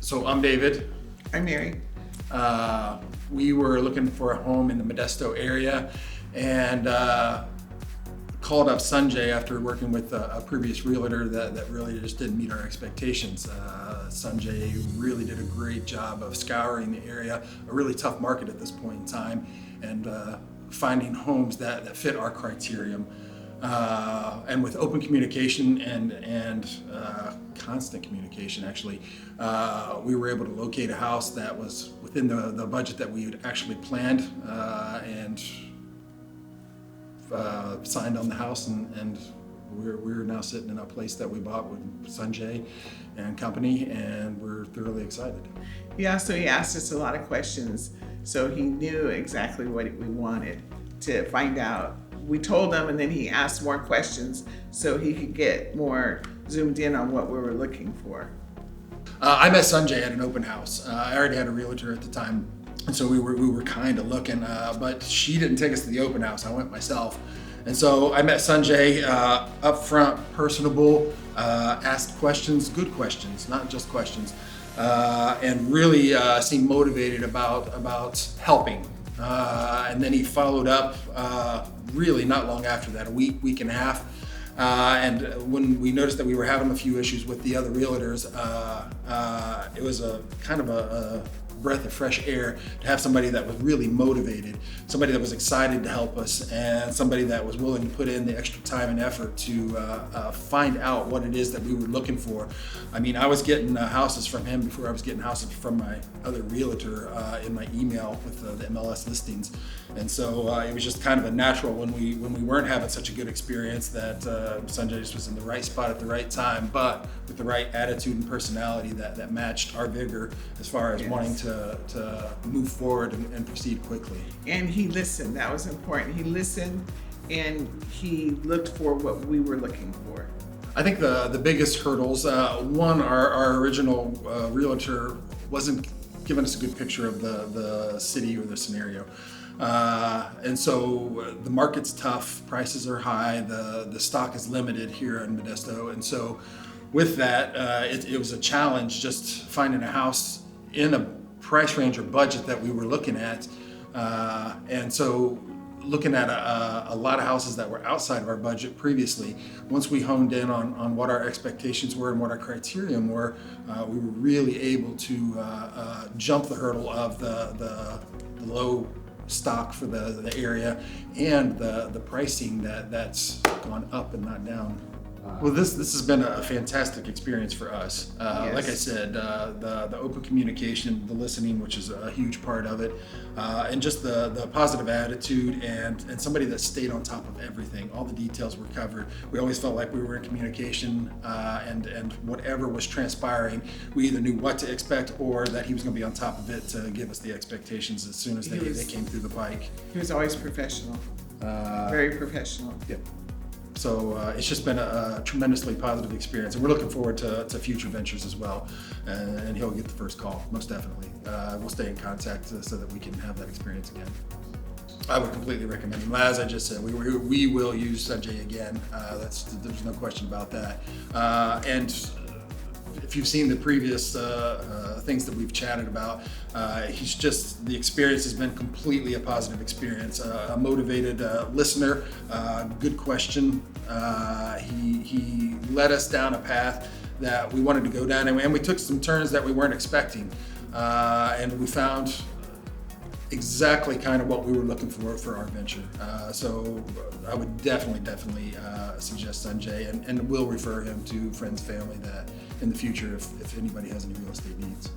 So I'm David. I'm Mary. We were looking for a home in the Modesto area and called up Sanjay after working with a previous realtor that really just didn't meet our expectations. Sanjay really did a great job of scouring the area, a really tough market at this point in time, and finding homes that fit our criterion. And with open communication and constant communication, actually, we were able to locate a house that was within the budget that we had actually planned, and signed on the house, and we're now sitting in a place that we bought with Sanjay and company, and we're thoroughly excited. Yeah, so he asked us a lot of questions, so he knew exactly what we wanted to find out. We told him, and then he asked more questions so he could get more zoomed in on what we were looking for. I met Sanjay at an open house. I already had a realtor at the time, and so we were kind of looking, but she didn't take us to the open house. I went myself. And so I met Sanjay, upfront, personable, asked questions, good questions, not just questions, and really seemed motivated about helping. And then he followed up really not long after that, a week and a half. And when we noticed that we were having a few issues with the other realtors, it was a kind of a breath of fresh air to have somebody that was really motivated, somebody that was excited to help us, and somebody that was willing to put in the extra time and effort to find out what it is that we were looking for. I mean, I was getting houses from him before I was getting houses from my other realtor in my email with the MLS listings, and so it was just kind of a natural when we weren't having such a good experience that Sanjay just was in the right spot at the right time, but with the right attitude and personality that matched our vigor as far as wanting to move forward and proceed quickly. And he listened. That was important. He listened and he looked for what we were looking for. I think the biggest hurdles, one, our original realtor wasn't giving us a good picture of the city or the scenario. And so the market's tough, prices are high, the stock is limited here in Modesto. And so with that, it was a challenge just finding a house in a price range or budget that we were looking at. And so looking at a lot of houses that were outside of our budget previously, once we honed in on what our expectations were and what our criterion were, we were really able to jump the hurdle of the low stock for the area and the pricing that's gone up and not down. Well, this has been a fantastic experience for us. Yes. Like I said, the open communication, the listening, which is a huge part of it, and just the positive attitude and somebody that stayed on top of everything. All the details were covered. We always felt like we were in communication, and whatever was transpiring, we either knew what to expect or that he was going to be on top of it to give us the expectations as soon as they came through the pike. He was always professional, very professional. Yep. So it's just been a tremendously positive experience, and we're looking forward to future ventures as well. And he'll get the first call, most definitely. We'll stay in contact so that we can have that experience again. I would completely recommend him. As I just said, we will use Sanjay again. There's no question about that. And if you've seen the previous things that we've chatted about, the experience has been completely a positive experience. A motivated listener, good question. He led us down a path that we wanted to go down, and we took some turns that we weren't expecting, and we found exactly kind of what we were looking for our venture. So I would definitely suggest Sanjay, and will refer him to friends, family that in the future if anybody has any real estate needs.